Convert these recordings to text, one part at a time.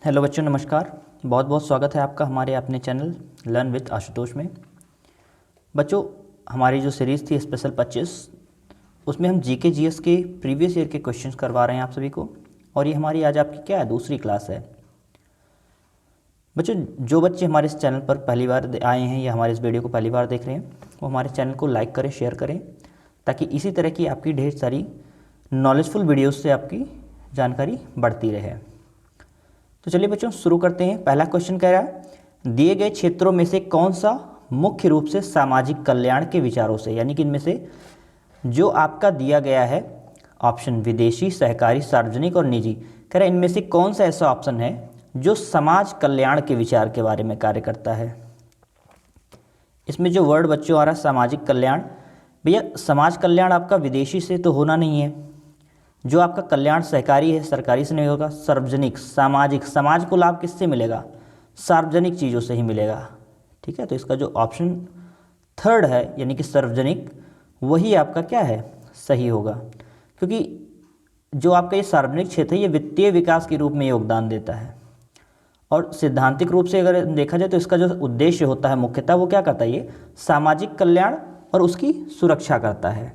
Hello बच्चों, नमस्कार। बहुत बहुत स्वागत है आपका हमारे अपने चैनल लर्न विद आशुतोष में। बच्चों, हमारी जो सीरीज़ थी स्पेशल 25, उसमें हम जीके जीएस के प्रीवियस ईयर के क्वेश्चंस करवा रहे हैं आप सभी को। और ये हमारी आज आपकी क्या है, दूसरी क्लास है। बच्चों, जो बच्चे हमारे इस चैनल पर पहली बार आए हैं या हमारे इस वीडियो को पहली बार देख रहे हैं, वो हमारे चैनल को लाइक करें, शेयर करें, ताकि इसी तरह की आपकी ढेर सारी नॉलेजफुल वीडियोज़ से आपकी जानकारी बढ़ती रहे। तो चलिए बच्चों शुरू करते हैं। पहला क्वेश्चन कह रहा है, दिए गए क्षेत्रों में से कौन सा मुख्य रूप से सामाजिक कल्याण के विचारों से, यानी कि इनमें से जो आपका दिया गया है ऑप्शन विदेशी, सहकारी, सार्वजनिक और निजी, कह रहा है इनमें से कौन सा ऐसा ऑप्शन है जो समाज कल्याण के विचार के बारे में कार्य करता है। इसमें जो वर्ड बच्चों आ रहा है सामाजिक कल्याण, भैया समाज कल्याण आपका विदेशी से तो होना नहीं है। जो आपका कल्याण सहकारी है, सरकारी से नहीं होगा। सार्वजनिक, सामाजिक, समाज को लाभ किससे मिलेगा? सार्वजनिक चीज़ों से ही मिलेगा। ठीक है, तो इसका जो ऑप्शन थर्ड है यानी कि सार्वजनिक, वही आपका क्या है, सही होगा। क्योंकि जो आपका ये सार्वजनिक क्षेत्र है ये वित्तीय विकास के रूप में योगदान देता है। और सिद्धांतिक रूप से अगर देखा जाए तो इसका जो उद्देश्य होता है मुख्यतः वो क्या करता है, ये सामाजिक कल्याण और उसकी सुरक्षा करता है।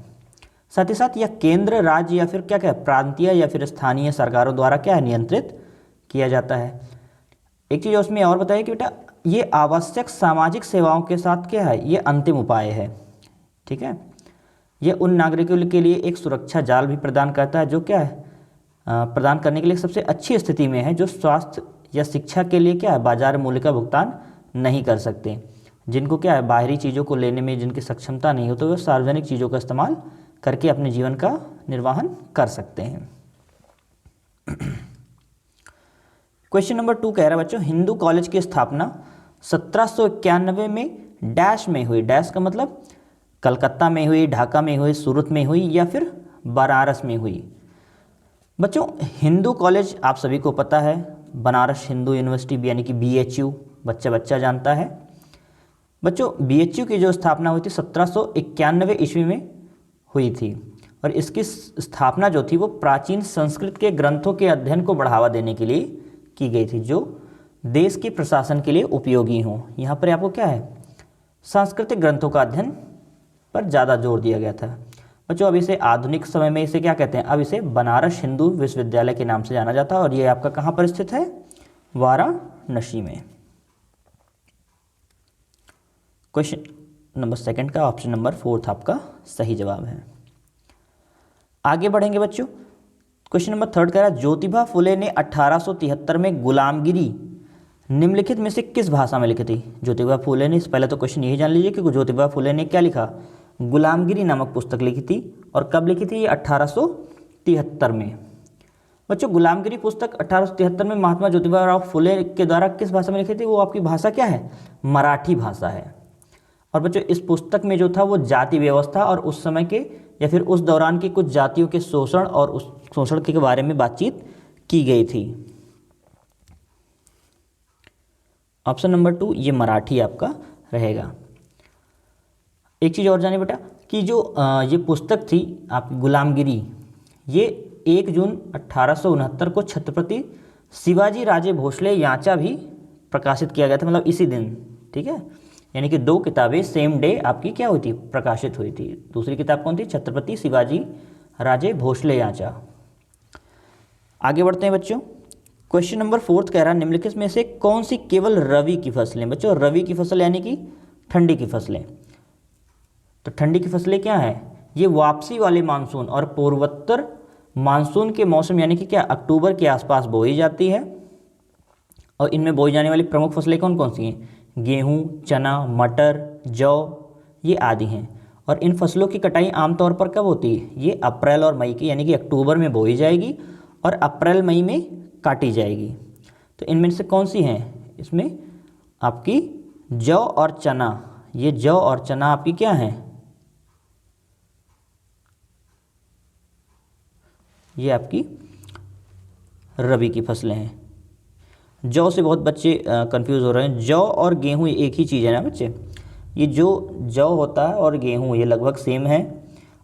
साथ ही साथ यह केंद्र, राज्य या फिर क्या क्या प्रांतीय या फिर स्थानीय सरकारों द्वारा क्या है, नियंत्रित किया जाता है। एक चीज़ उसमें और बताइए कि बेटा ये आवश्यक सामाजिक सेवाओं के साथ क्या है, ये अंतिम उपाय है। ठीक है, यह उन नागरिकों के लिए एक सुरक्षा जाल भी प्रदान करता है जो क्या है, प्रदान करने के लिए सबसे अच्छी स्थिति में है, जो स्वास्थ्य या शिक्षा के लिए क्या है, बाजार मूल्य का भुगतान नहीं कर सकते। जिनको क्या है, बाहरी चीज़ों को लेने में जिनकी सक्षमता नहीं हो, तो वे सार्वजनिक चीज़ों का इस्तेमाल करके अपने जीवन का निर्वाहन कर सकते हैं। क्वेश्चन नंबर 2 कह रहा है बच्चों, हिंदू कॉलेज की स्थापना 1791 में डैश में हुई। डैश का मतलब कलकत्ता में हुई, ढाका में हुई, सूरत में हुई या फिर बनारस में हुई। बच्चों हिंदू कॉलेज आप सभी को पता है, बनारस हिंदू यूनिवर्सिटी यानी कि BHU, बच्चा जानता है। बच्चों BHU की जो स्थापना हुई थी 1791 ईस्वी में हुई थी। और इसकी स्थापना जो थी वो प्राचीन संस्कृत के ग्रंथों के अध्ययन को बढ़ावा देने के लिए की गई थी, जो देश के प्रशासन के लिए उपयोगी हों। यहाँ पर आपको क्या है, सांस्कृतिक ग्रंथों का अध्ययन पर ज़्यादा जोर दिया गया था। बच्चों अब इसे आधुनिक समय में इसे क्या कहते हैं, अब इसे बनारस हिंदू विश्वविद्यालय के नाम से जाना जाता है। और ये आपका कहाँ पर स्थित है, वाराणसी में। क्वेश्चन नंबर 2 का ऑप्शन नंबर 4 आपका सही जवाब है। आगे बढ़ेंगे बच्चों। क्वेश्चन नंबर 3 कह रहा है, ज्योतिबा फुले ने 1873 में गुलामगिरी निम्नलिखित में से किस भाषा में लिखी थी? ज्योतिबा फुले ने, पहले तो क्वेश्चन यही जान लीजिए कि ज्योतिबा फुले ने क्या लिखा, गुलामगिरी नामक पुस्तक लिखी थी। और कब लिखी थी? ये 1873 में। बच्चों गुलामगिरी पुस्तक 1873 में महात्मा ज्योतिबा राव फुले के द्वारा किस भाषा में लिखी थी? वो आपकी भाषा क्या है, मराठी भाषा है। और बच्चों इस पुस्तक में जो था वो जाति व्यवस्था और उस समय के या फिर उस दौरान की कुछ जातियों के शोषण और उस शोषण के बारे में बातचीत की गई थी। ऑप्शन नंबर 2 ये मराठी आपका रहेगा। एक चीज़ और जानिए बेटा कि जो ये पुस्तक थी आप गुलामगिरी, ये 1 जून 1869 को छत्रपति शिवाजी राजे भोसले यांचा भी प्रकाशित किया गया था, मतलब इसी दिन। ठीक है, यानी कि 2 किताबें सेम डे आपकी क्या हुई थी, प्रकाशित हुई थी। दूसरी किताब कौन थी? छत्रपति शिवाजी राजे भोसले यांचा। आगे बढ़ते हैं बच्चों। क्वेश्चन नंबर 4 कह रहा है, निम्नलिखित में से कौन सी केवल रवि की फसलें? बच्चों रवि की फसल यानी कि ठंडी की फसलें। तो ठंडी की फसलें क्या है, ये वापसी वाले मानसून और पूर्वोत्तर मानसून के मौसम यानी कि क्या अक्टूबर के आसपास बोई जाती है। और इनमें बोई जाने वाली प्रमुख फसलें कौन कौन सी हैं? गेहूं, चना, मटर, जौ, ये आदि हैं। और इन फसलों की कटाई आमतौर पर कब होती है? ये अप्रैल और मई की, यानी कि अक्टूबर में बोई जाएगी और अप्रैल मई में काटी जाएगी। तो इनमें से कौन सी हैं? इसमें आपकी जौ और चना, ये जौ और चना आपकी क्या हैं, ये आपकी रबी की फसलें हैं। जौ से बहुत बच्चे कंफ्यूज हो रहे हैं। जौ और गेहूं एक ही चीज़ है ना बच्चे। ये जो जौ होता है और गेहूं ये लगभग सेम है।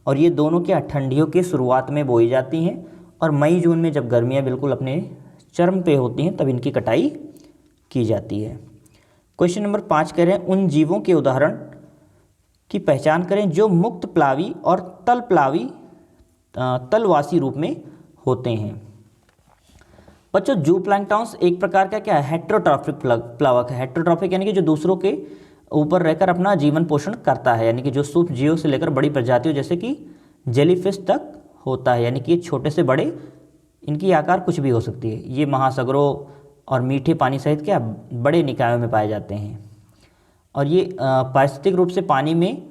और ये दोनों क्या ठंडियों की शुरुआत में बोई जाती हैं और मई जून में जब गर्मियाँ बिल्कुल अपने चरम पे होती हैं तब इनकी कटाई की जाती है। क्वेश्चन नंबर 5 कह रहे हैं उन जीवों के उदाहरण की पहचान करें जो मुक्त प्लावी और तलवासी रूप में होते हैं। बच्चों जूप्लैंक्टन्स एक प्रकार का क्या है, हेट्रोट्रॉफिक प्लावक है। हेट्रोट्रॉफिक यानी कि जो दूसरों के ऊपर रहकर अपना जीवन पोषण करता है, यानी कि जो सूक्ष्म जीवों से लेकर बड़ी प्रजातियों जैसे कि जेलीफिश तक होता है, यानी कि ये छोटे से बड़े इनकी आकार कुछ भी हो सकती है। ये महासागरों और मीठे पानी सहित क्या बड़े निकायों में पाए जाते हैं और ये पारिस्थितिक रूप से पानी में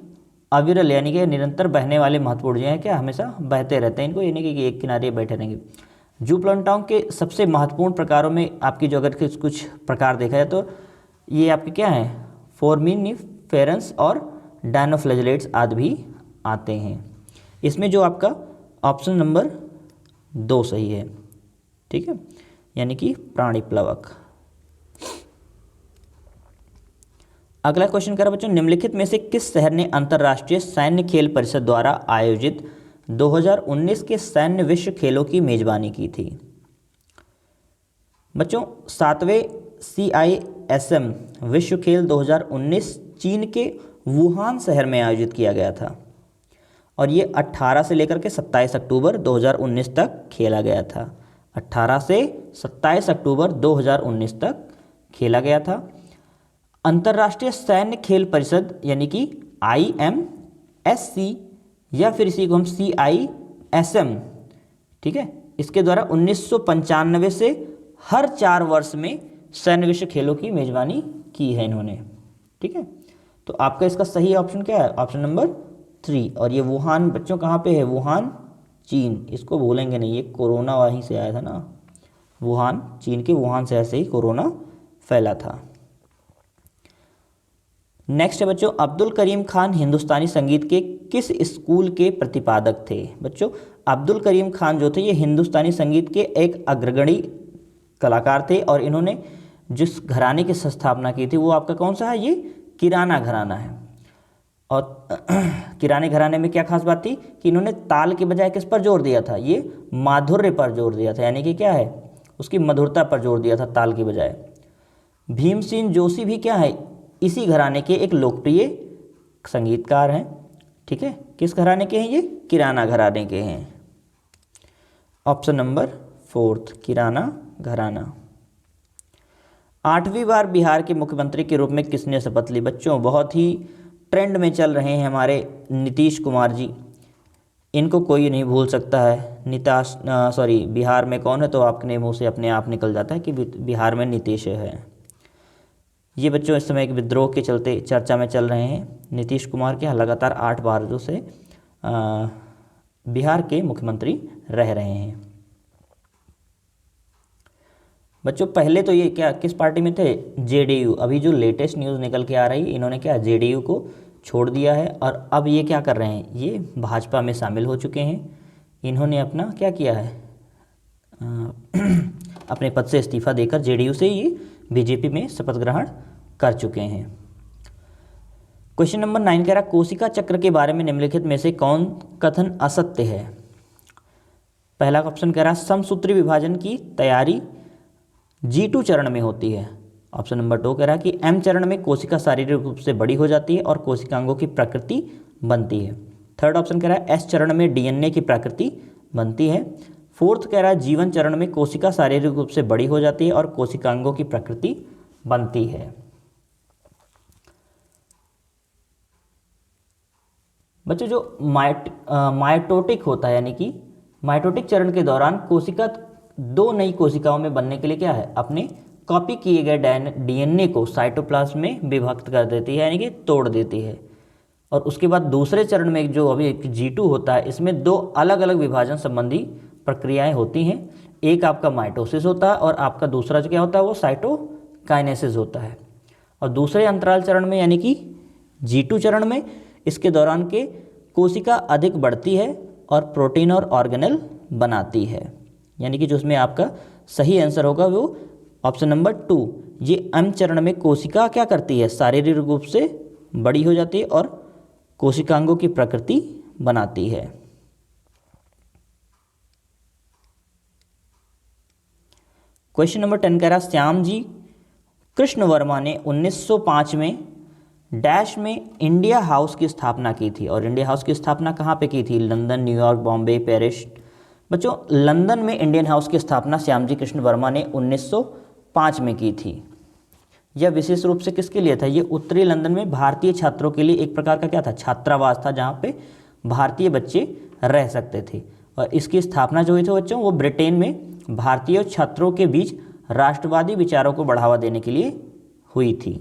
अविरल यानी कि निरंतर बहने वाले महत्वपूर्ण जीव हैं, क्या हमेशा बहते रहते हैं। इनको यानी कि एक किनारे बैठे रहेंगे। जूप्लैंक्टन के सबसे महत्वपूर्ण प्रकारों में आपकी जो अगर कुछ प्रकार देखा जाए तो ये आपके क्या हैं, फोर्मिनिफेरंस और डायनोफ्लैजेलेट्स आदि भी आते हैं। इसमें जो आपका ऑप्शन नंबर 2 सही है, ठीक है, यानी कि प्राणी प्लवक। अगला क्वेश्चन करा बच्चों, निम्नलिखित में से किस शहर ने अंतर्राष्ट्रीय सैन्य खेल परिषद द्वारा आयोजित 2019 के सैन्य विश्व खेलों की मेजबानी की थी। बच्चों 7वें CISM विश्व खेल 2019 चीन के वुहान शहर में आयोजित किया गया था और ये 18 से लेकर के 27 अक्टूबर 2019 तक खेला गया था। 18 से 27 अक्टूबर 2019 तक खेला गया था। अंतर्राष्ट्रीय सैन्य खेल परिषद यानी कि IMSC या फिर इसी को हम CISM, ठीक है, इसके द्वारा 1995 से हर 4 वर्ष में सैन्य विश्व खेलों की मेजबानी की है इन्होंने, ठीक है। तो आपका इसका सही ऑप्शन क्या है, ऑप्शन नंबर 3। और ये वुहान बच्चों कहाँ पे है, वुहान चीन, इसको भूलेंगे नहीं, ये कोरोना वहीं से आया था ना, वुहान चीन के वुहान शहर से ही कोरोना फैला था। नेक्स्ट है बच्चों, अब्दुल करीम खान हिंदुस्तानी संगीत के किस स्कूल के प्रतिपादक थे। बच्चों अब्दुल करीम खान जो थे ये हिंदुस्तानी संगीत के एक अग्रगणी कलाकार थे और इन्होंने जिस घराने की स्थापना की थी वो आपका कौन सा है, ये किराना घराना है। और किराने घराने में क्या खास बात थी कि इन्होंने ताल के बजाय किस पर जोर दिया था, ये माधुर्य पर जोर दिया था, यानी कि क्या है, उसकी मधुरता पर जोर दिया था ताल के बजाय। भीमसेन जोशी भी क्या है, इसी घराने के एक लोकप्रिय संगीतकार हैं, ठीक है। किस घराने के हैं ये, किराना घराने के हैं। ऑप्शन नंबर 4 किराना घराना। 8वीं बार बिहार के मुख्यमंत्री के रूप में किसने शपथ ली। बच्चों बहुत ही ट्रेंड में चल रहे हैं हमारे नीतीश कुमार जी, इनको कोई नहीं भूल सकता है। बिहार में कौन है तो आपके मुंह से अपने आप निकल जाता है कि बिहार में नीतीश है। ये बच्चों इस समय एक विद्रोह के चलते चर्चा में चल रहे हैं। नीतीश कुमार के लगातार 8 बार से बिहार के मुख्यमंत्री रह रहे हैं। बच्चों पहले तो ये क्या किस पार्टी में थे, JDU। अभी जो लेटेस्ट न्यूज़ निकल के आ रही है, इन्होंने क्या JDU को छोड़ दिया है और अब ये क्या कर रहे हैं, ये भाजपा में शामिल हो चुके हैं। इन्होंने अपना क्या किया है, अपने पद से इस्तीफा देकर JDU से ये BJP में शपथ ग्रहण कर चुके हैं। क्वेश्चन नंबर 9 कह रहा कोशिका चक्र के बारे में निम्नलिखित में से कौन कथन असत्य है। पहला ऑप्शन कह रहा समसूत्री विभाजन की तैयारी G2 चरण में होती है। ऑप्शन नंबर 2 कह रहा है कि M चरण में कोशिका शारीरिक रूप से बड़ी हो जाती है और कोशिकांगों की प्रकृति बनती है। थर्ड ऑप्शन कह रहा है S चरण में DNA की प्रकृति बनती है। फोर्थ कह रहा है जीवन चरण में कोशिका शारीरिक रूप से बड़ी हो जाती है और कोशिकांगों की प्रकृति बनती है। बच्चों जो माइटोटिक होता है, यानी कि माइटोटिक चरण के दौरान कोशिका 2 नई कोशिकाओं में बनने के लिए क्या है, अपने कॉपी किए गए DNA को साइटोप्लाज्म में विभक्त कर देती है, यानी कि तोड़ देती है। और उसके बाद दूसरे चरण में जो अभी G2 होता है, इसमें 2 अलग अलग विभाजन संबंधी प्रक्रियाएं होती हैं। एक आपका माइटोसिस होता है और आपका दूसरा जो क्या होता है वो साइटोकाइनेसिस होता है। और दूसरे अंतराल चरण में यानी कि G2 चरण में इसके दौरान के कोशिका अधिक बढ़ती है और प्रोटीन और ऑर्गेनेल बनाती है, यानी कि जो उसमें आपका सही आंसर होगा वो ऑप्शन नंबर 2। ये M चरण में कोशिका क्या करती है, शारीरिक रूप से बड़ी हो जाती है और कोशिकांगों की प्रकृति बनाती है। क्वेश्चन नंबर 10 कह रहा श्याम जी कृष्ण वर्मा ने 1905 में डैश में इंडिया हाउस की स्थापना की थी। और इंडिया हाउस की स्थापना कहाँ पे की थी? London, New York, Bombay, Paris. बच्चों लंदन में इंडियन हाउस की स्थापना श्यामजी कृष्ण वर्मा ने 1905 में की थी। यह विशेष रूप से किसके लिए था? ये उत्तरी लंदन में भारतीय छात्रों के लिए एक प्रकार का क्या था? छात्रावास था, जहाँ पे भारतीय बच्चे रह सकते थे। और इसकी स्थापना जो हुई थी बच्चों, वो ब्रिटेन में भारतीय छात्रों के बीच राष्ट्रवादी विचारों को बढ़ावा देने के लिए हुई थी।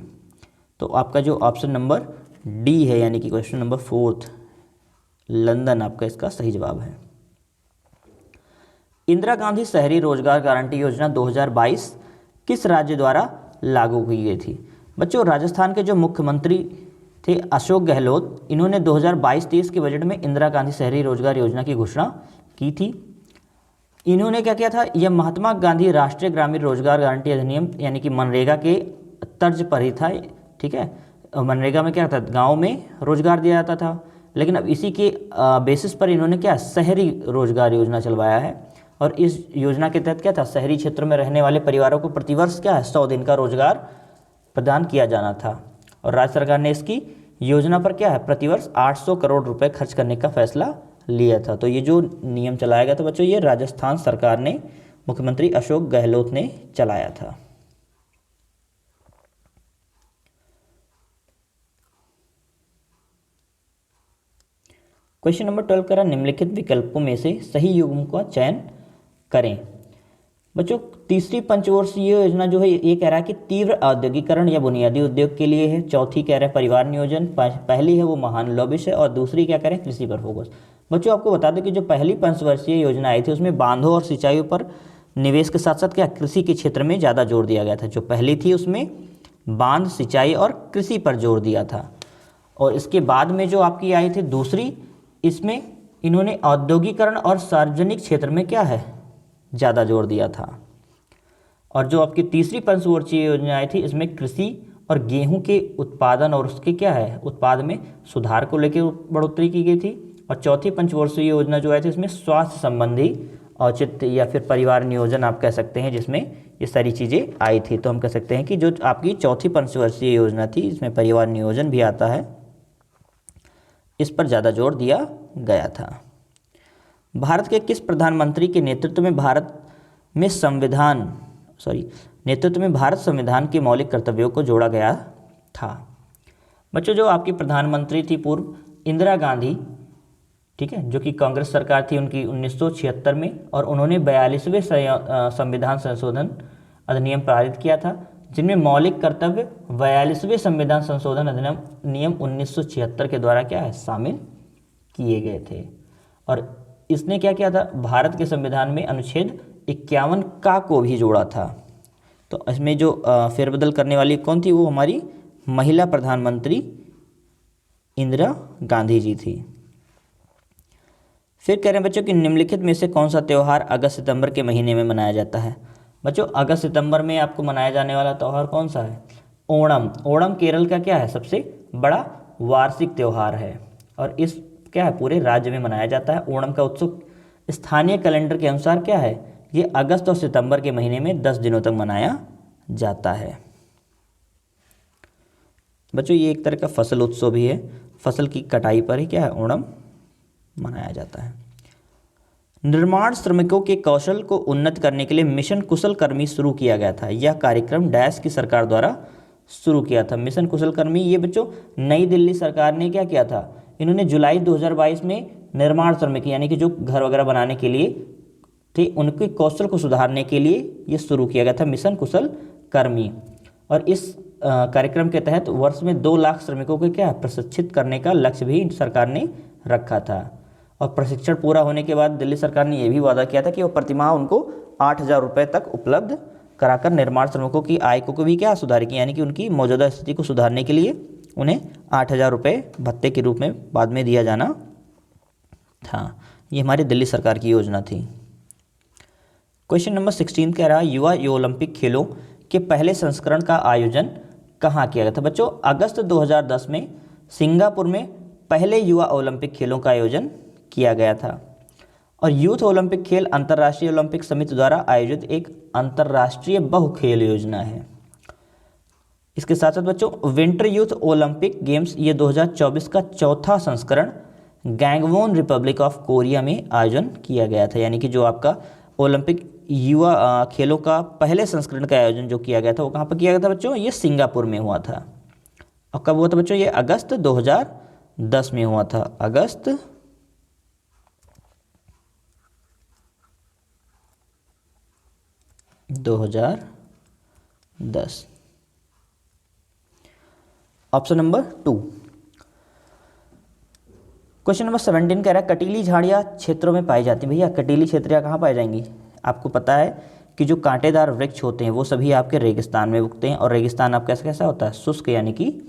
तो आपका जो ऑप्शन नंबर डी है, यानी कि क्वेश्चन नंबर 4 लंदन, आपका इसका सही जवाब है। इंदिरा गांधी शहरी रोजगार गारंटी योजना 2022 किस राज्य द्वारा लागू की गई थी? बच्चों राजस्थान के जो मुख्यमंत्री थे अशोक गहलोत, इन्होंने 2022-23 के बजट में इंदिरा गांधी शहरी रोजगार योजना की घोषणा की थी। इन्होंने क्या किया था? यह महात्मा गांधी राष्ट्रीय ग्रामीण रोजगार गारंटी अधिनियम यानी कि मनरेगा के तर्ज पर ही था। ठीक है, मनरेगा में क्या था? गाँव में रोजगार दिया जाता था, लेकिन अब इसी के बेसिस पर इन्होंने क्या शहरी रोजगार योजना चलवाया है। और इस योजना के तहत क्या था? शहरी क्षेत्र में रहने वाले परिवारों को प्रतिवर्ष क्या है? 100 दिन का रोजगार प्रदान किया जाना था। और राज्य सरकार ने इसकी योजना पर क्या है? प्रतिवर्ष 800 करोड़ रुपए खर्च करने का फैसला लिया था। तो ये जो नियम चलाया गया था बच्चों, ये राजस्थान सरकार ने, मुख्यमंत्री अशोक गहलोत ने चलाया था। क्वेश्चन नंबर 12 करा निम्नलिखित विकल्पों में से सही युग्म का चयन करें। बच्चों तीसरी पंचवर्षीय योजना जो है ये कह रहा है कि तीव्र औद्योगिकरण या बुनियादी उद्योग के लिए है। चौथी कह रहे हैं परिवार नियोजन, पहली है वो महान लॉबिश है, और दूसरी क्या करें? कृषि पर फोकस। बच्चों आपको बता दें कि जो पहली पंचवर्षीय योजना आई थी उसमें बांधों और सिंचाइयों पर निवेश के साथ साथ क्या कृषि के क्षेत्र में ज़्यादा जोर दिया गया था। जो पहली थी उसमें बांध, सिंचाई और कृषि पर जोर दिया था। और इसके बाद में जो आपकी आई थी दूसरी, इसमें इन्होंने औद्योगिकरण और सार्वजनिक क्षेत्र में क्या है? ज़्यादा जोर दिया था। और जो आपकी तीसरी पंचवर्षीय योजना आई थी इसमें कृषि और गेहूं के उत्पादन और उसके क्या है? उत्पाद में सुधार को लेकर बढ़ोतरी की गई थी। और चौथी पंचवर्षीय योजना जो आई थी इसमें स्वास्थ्य संबंधी औचित्य या फिर परिवार नियोजन आप कह सकते हैं, जिसमें ये सारी चीज़ें आई थी। तो हम कह सकते हैं कि जो आपकी चौथी पंचवर्षीय योजना थी इसमें परिवार नियोजन भी आता है, इस पर ज़्यादा जोर दिया गया था। भारत के किस प्रधानमंत्री के नेतृत्व में भारत संविधान के मौलिक कर्तव्यों को जोड़ा गया था? बच्चों जो आपकी प्रधानमंत्री थी पूर्व इंदिरा गांधी, ठीक है, जो कि कांग्रेस सरकार थी उनकी 1976 में, और उन्होंने 42वें संविधान संशोधन अधिनियम पारित किया था, जिनमें मौलिक कर्तव्य 42वें संविधान संशोधन अधिनियम नियम 1976 के द्वारा क्या है? शामिल किए गए थे। और इसने क्या किया था? भारत के संविधान में अनुच्छेद 51 का को भी जोड़ा था। तो इसमें जो फेरबदल करने वाली कौन थी? वो हमारी महिला प्रधानमंत्री इंदिरा गांधी जी थी। फिर कह रहे हैं बच्चों कि निम्नलिखित में से कौन सा त्यौहार अगस्त सितंबर के महीने में मनाया जाता है? बच्चों अगस्त सितंबर में आपको मनाया जाने वाला त्यौहार कौन सा है? ओणम। ओणम केरल का क्या है? सबसे बड़ा वार्षिक त्यौहार है, और इस क्या है? पूरे राज्य में मनाया जाता है। ओणम का उत्सव स्थानीय कैलेंडर के अनुसार क्या है? ये अगस्त और सितंबर के महीने में 10 दिनों तक मनाया जाता है। बच्चों ये एक तरह का फसल उत्सव भी है, फसल की कटाई पर ही क्या है? ओणम मनाया जाता है। निर्माण श्रमिकों के कौशल को उन्नत करने के लिए मिशन कुशल कर्मी शुरू किया गया था। यह कार्यक्रम डैश की सरकार द्वारा शुरू किया था। मिशन कुशल कर्मी ये बच्चों नई दिल्ली सरकार ने क्या किया था? इन्होंने जुलाई 2022 में निर्माण श्रमिक यानी कि जो घर वगैरह बनाने के लिए थे, उनके कौशल को सुधारने के लिए ये शुरू किया गया था मिशन कुशल कर्मी। और इस कार्यक्रम के तहत वर्ष में 2 लाख श्रमिकों को क्या प्रशिक्षित करने का लक्ष्य भी सरकार ने रखा था। और प्रशिक्षण पूरा होने के बाद दिल्ली सरकार ने यह भी वादा किया था कि वो प्रतिमाह उनको 8,000 रुपये तक उपलब्ध कराकर निर्माण श्रमिकों की आय को भी क्या सुधारेगी, यानी कि उनकी मौजूदा स्थिति को सुधारने के लिए उन्हें 8,000 रुपये भत्ते के रूप में बाद में दिया जाना था। ये हमारी दिल्ली सरकार की योजना थी। क्वेश्चन नंबर 16 कह रहा है युवा ओलंपिक खेलों के पहले संस्करण का आयोजन कहाँ किया गया था? बच्चों अगस्त 2010 में सिंगापुर में पहले युवा ओलंपिक खेलों का आयोजन किया गया था। और यूथ ओलंपिक खेल अंतर्राष्ट्रीय ओलंपिक समिति द्वारा आयोजित एक अंतर्राष्ट्रीय बहु खेल योजना है। इसके साथ साथ बच्चों विंटर यूथ ओलंपिक गेम्स ये 2024 का चौथा संस्करण गैंगवोन रिपब्लिक ऑफ कोरिया में आयोजन किया गया था। यानी कि जो आपका ओलंपिक युवा खेलों का पहले संस्करण का आयोजन जो किया गया था वो कहाँ पर किया गया था बच्चों? ये सिंगापुर में हुआ था। और कब हुआ था बच्चों? ये अगस्त 2010 में हुआ था। अगस्त 2010। Option number 2। क्वेश्चन नंबर 17 कह रहा है कटीली झाड़ियाँ क्षेत्रों में पाई जाती हैं। भैया कटीली क्षेत्रियाँ कहाँ पाई जाएंगी? आपको पता है कि जो कांटेदार वृक्ष होते हैं वो सभी आपके रेगिस्तान में उगते हैं, और रेगिस्तान आपका कैसा होता है? शुष्क यानी कि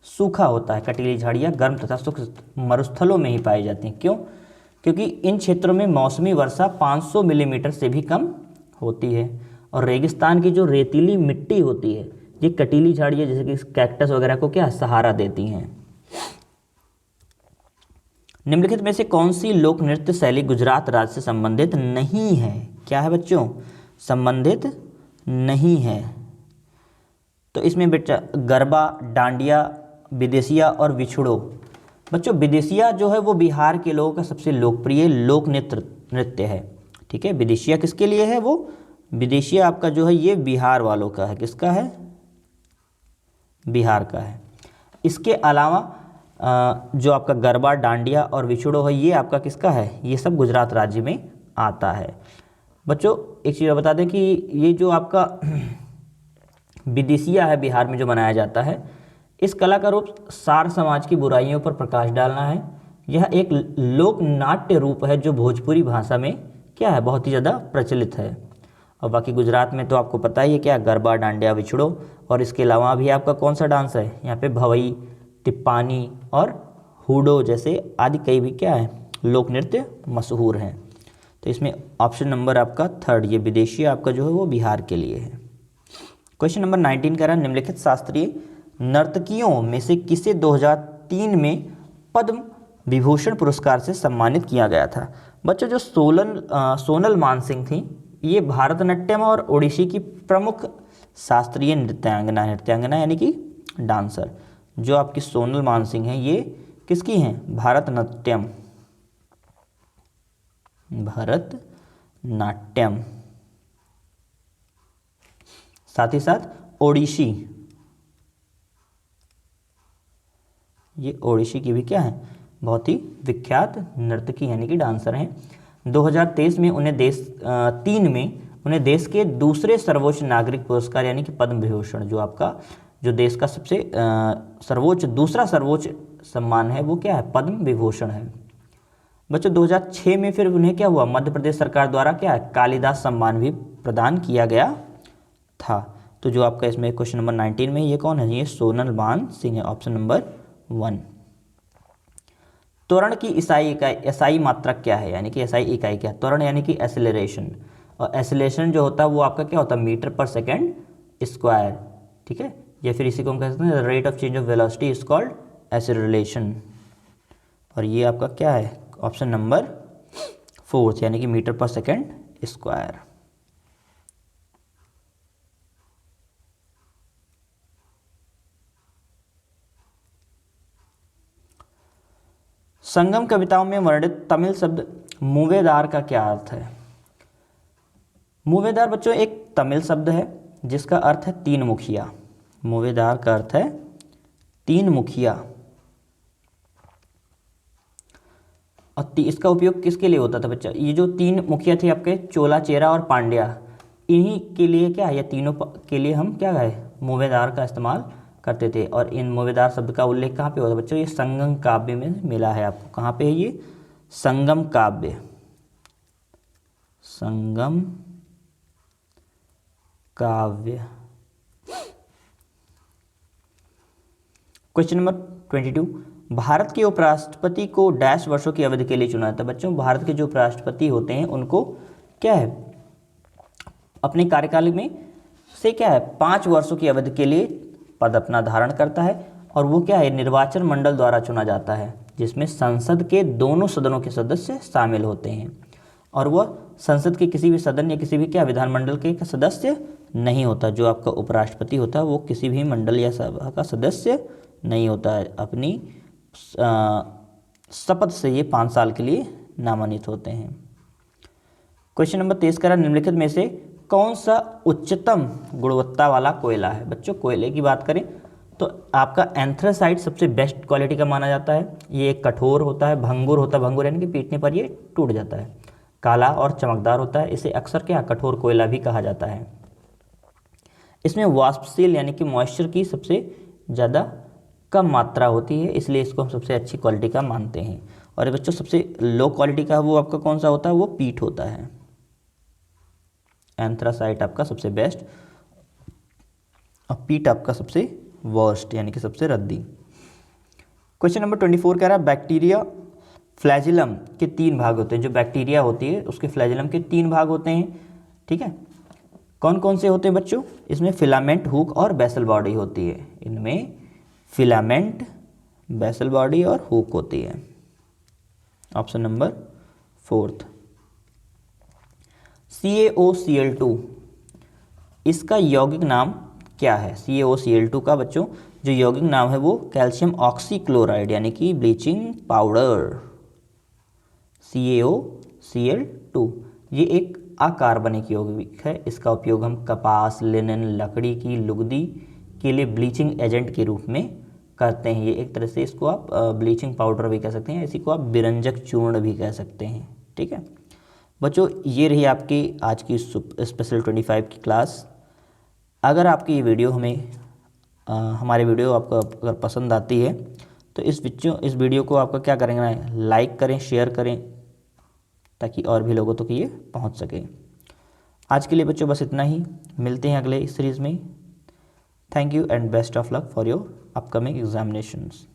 सूखा होता है। कटीली झाड़ियाँ गर्म तथा शुष्क मरुस्थलों में ही पाई जाती हैं। क्यों? क्योंकि इन क्षेत्रों में मौसमी वर्षा 500 मिलीमीटर से भी कम होती है, और रेगिस्तान की जो रेतीली मिट्टी होती है ये कटीली झाड़ियाँ जैसे कि कैक्टस वगैरह को क्या सहारा देती हैं। निम्नलिखित में से कौन सी लोक नृत्य शैली गुजरात राज्य से संबंधित नहीं है? क्या है बच्चों? संबंधित नहीं है। तो इसमें बेटा गरबा, डांडिया, विदेशिया और विछुड़ो। बच्चों विदेशिया जो है वो बिहार के लोगों का सबसे लोकप्रिय लोक नृत्य है। ठीक है, विदेशिया किसके लिए है? वो विदेशिया आपका जो है ये बिहार वालों का है। किसका है? बिहार का है। इसके अलावा जो आपका गरबा, डांडिया और विछुड़ो है ये आपका किसका है? ये सब गुजरात राज्य में आता है। बच्चों एक चीज़ बता दें कि ये जो आपका विदेशिया है बिहार में जो मनाया जाता है, इस कला का रूप सार समाज की बुराइयों पर प्रकाश डालना है। यह एक लोक नाट्य रूप है जो भोजपुरी भाषा में क्या है? बहुत ही ज़्यादा प्रचलित है। और बाकी गुजरात में तो आपको पता ही है क्या? गरबा, डांडिया, विछुड़ो। और इसके अलावा भी आपका कौन सा डांस है? यहाँ पे भवई, तिप्पानी और हुडो जैसे आदि कई भी क्या है? लोक नृत्य मशहूर हैं। तो इसमें ऑप्शन नंबर आपका 3 ये विदेशी आपका जो है वो बिहार के लिए है। क्वेश्चन नंबर 19 कह रहा है निम्नलिखित शास्त्रीय नर्तकियों में से किसे 2003 में पद्म विभूषण पुरस्कार से सम्मानित किया गया था? बच्चों जो सोनल मानसिंह थी ये भारतनाट्यम और ओडिसी की प्रमुख शास्त्रीय नृत्यांगना यानी कि डांसर। जो आपकी सोनल मानसिंह हैं ये किसकी हैं? भरतनाट्यम, साथ ही साथ ओडिसी, ये ओडिसी की भी क्या है? बहुत ही विख्यात नर्तकी यानी कि डांसर हैं। 2023 में उन्हें उन्हें देश के दूसरे सर्वोच्च नागरिक पुरस्कार यानी कि पद्म विभूषण जो आपका जो देश का सबसे दूसरा सर्वोच्च सम्मान है वो क्या है? पद्म विभूषण है। बच्चों 2006 में फिर उन्हें क्या हुआ? मध्य प्रदेश सरकार द्वारा क्या है? कालिदास सम्मान भी प्रदान किया गया था। तो जो आपका इसमें क्वेश्चन नंबर 19 में ये कौन है? ये सोनल मानसिंह है। Option number 1। त्वरण की एसआई मात्रक क्या है? यानी कि एसआई इकाई क्या है? त्वरण यानी कि एसिलरेशन, और एसिलेशन जो होता है वो आपका क्या होता है? मीटर पर सेकेंड स्क्वायर। ठीक है, या फिर इसी को हम कहते हैं rate of change of velocity is called acceleration. और ये आपका क्या है? ऑप्शन नंबर 4 यानी कि मीटर पर सेकेंड स्क्वायर। संगम कविताओं में वर्णित तमिल शब्द मूवेदार का क्या अर्थ है? मूवेदार बच्चों एक तमिल शब्द है जिसका अर्थ है 3 मुखिया। मूवेदार का अर्थ है 3 मुखिया। और इसका उपयोग किसके लिए होता था बच्चा? ये जो 3 मुखिया थे आपके चोला, चेरा और पांड्या, इन्हीं के लिए क्या है? ये तीनों के लिए हम क्या है? मूवेदार का इस्तेमाल करते थे। और इन मूवेदार शब्द का उल्लेख कहाँ पे होता है बच्चों? ये संगम काव्य में मिला है आपको। कहाँ पे है ये? संगम काव्य। संगम काव्य। क्वेश्चन नंबर 22 भारत के उपराष्ट्रपति को डैश वर्षों की अवधि के लिए चुना था। बच्चों भारत के जो उपराष्ट्रपति होते हैं उनको क्या है? अपने कार्यकाल में से क्या है? 5 वर्षों की अवधि के लिए पद अपना धारण करता है, और वो क्या है? निर्वाचन मंडल द्वारा चुना जाता है जिसमें संसद के दोनों सदनों के सदस्य शामिल होते हैं। और वह संसद के किसी भी सदन या किसी भी क्या विधानमंडल के सदस्य नहीं होता। जो आपका उपराष्ट्रपति होता है वो किसी भी मंडल या सभा का सदस्य नहीं होता है। अपनी शपथ से ये 5 साल के लिए नामांकित होते हैं। क्वेश्चन नंबर 23 कह रहा निम्नलिखित में से कौन सा उच्चतम गुणवत्ता वाला कोयला है। बच्चों कोयले की बात करें तो आपका एंथ्रासाइट सबसे बेस्ट क्वालिटी का माना जाता है। ये एक कठोर होता है, भंगुर होता है, भंगुर यानी कि पीटने पर ये टूट जाता है, काला और चमकदार होता है। इसे अक्सर क्या कठोर कोयला भी कहा जाता है। इसमें वाष्पशील यानी कि मॉइस्चर की सबसे ज़्यादा कम मात्रा होती है, इसलिए इसको हम सबसे अच्छी क्वालिटी का मानते हैं। और ये बच्चों सबसे लो क्वालिटी का वो आपका कौन सा होता है, वो पीट होता है। एंथ्रासाइट आपका सबसे बेस्ट और पीट आपका सबसे वर्स्ट यानी कि सबसे रद्दी। क्वेश्चन नंबर 24 कह रहा है बैक्टीरिया फ्लैजिलम के 3 भाग होते हैं। जो बैक्टीरिया होती है उसके फ्लैजिलम के 3 भाग होते हैं। ठीक है, कौन कौन से होते हैं बच्चों? इसमें फिलामेंट, हुक और बेसल बॉडी होती है। इनमें फिलामेंट, बेसल बॉडी और हुक होती है। Option number 4। CaOCl2 इसका यौगिक नाम क्या है? CaOCl2 का बच्चों जो यौगिक नाम है वो कैल्शियम ऑक्सीक्लोराइड यानी कि ब्लीचिंग पाउडर। CaOCl2 ये एक अकार्बनिक यौगिक है। इसका उपयोग हम कपास, लिनन, लकड़ी की लुगदी के लिए ब्लीचिंग एजेंट के रूप में करते हैं। ये एक तरह से इसको आप ब्लीचिंग पाउडर भी कह सकते हैं, इसी को आप बिरंजक चूर्ण भी कह सकते हैं। ठीक है बच्चों, ये रही आपकी आज की स्पेशल 25 की क्लास। अगर आपकी ये वीडियो हमारे वीडियो आपको अगर पसंद आती है तो इस वीडियो को आपका क्या करेंगे, लाइक करें, शेयर करें, ताकि और भी लोगों तक ये पहुंच सके। आज के लिए बच्चों बस इतना ही, मिलते हैं अगले सीरीज़ में। Thank you and best of luck for your upcoming examinations.